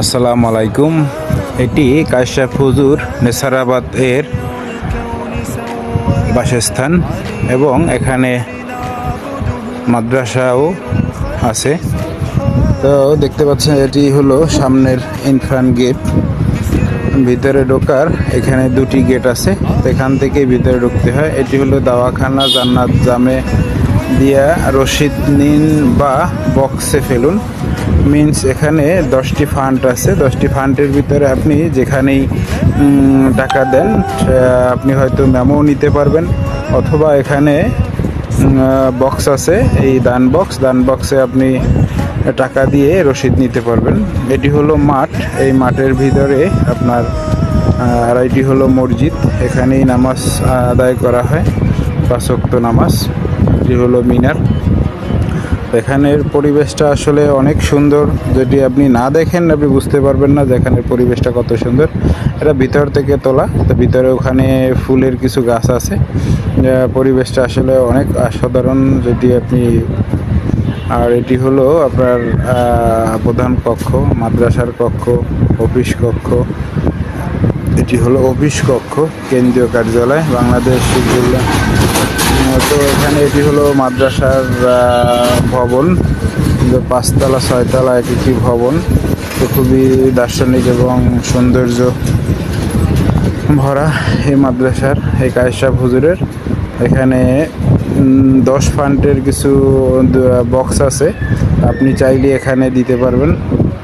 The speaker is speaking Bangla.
আসসালামু আলাইকুম। এটি কায়সাফ হুজুর নেসারাবাদ এর বাসস্থান এবং এখানে মাদ্রাসাও আছে। তো দেখতে পাচ্ছেন এটি হলো সামনের ইনফ্রান্ট গেট। ভিতরে ঢোকার এখানে দুটি গেট আছে, এখান থেকে ভিতরে ঢুকতে হয়। এটি হলো দাওয়াখানা জান্নাত জামে দিয়া রশিদ নিন বা বক্সে ফেলুন মিনস এখানে 10টি ফান্ড আছে। 10টি ফান্ডের ভিতরে আপনি যেখানেই টাকা দেন আপনি হয়তো মেমো নিতে পারবেন, অথবা এখানে বক্স আছে, এই দান বক্সে আপনি টাকা দিয়ে রসিদ নিতে পারবেন। এটি হলো মাঠ, এই মাঠের ভিতরে আপনার আর এটি হলো মসজিদ, এখানেই নামাজ আদায় করা হয়, 5 ওয়াক্ত নামাজ। এটি হলো মিনার। এখানের পরিবেশটা আসলে অনেক সুন্দর, যদি আপনি না দেখেন আপনি বুঝতে পারবেন না যে এখানের পরিবেশটা কত সুন্দর। এটা ভিতর থেকে তোলা, তো ভিতরে ওখানে ফুলের কিছু গাছ আছে। পরিবেশটা আসলে অনেক অসাধারণ যদি আপনি। আর এটি হলো আপনার প্রধান কক্ষ, মাদ্রাসার কক্ষ, অফিস কক্ষ। এটি হলো অফিস কক্ষ, কেন্দ্রীয় কার্যালয় বাংলাদেশ শিক্ষা। তো এখানে এটি হলো মাদ্রাসার ভবন, 5 তলা 6 তলা একটি ভবন। তো খুবই দার্শনিক এবং সৌন্দর্য ভরা এই মাদ্রাসার, এই কায়সাফ হুজুরের। এখানে 10 ফান্ডের কিছু বক্স আছে, আপনি চাইলে এখানে দিতে পারবেন।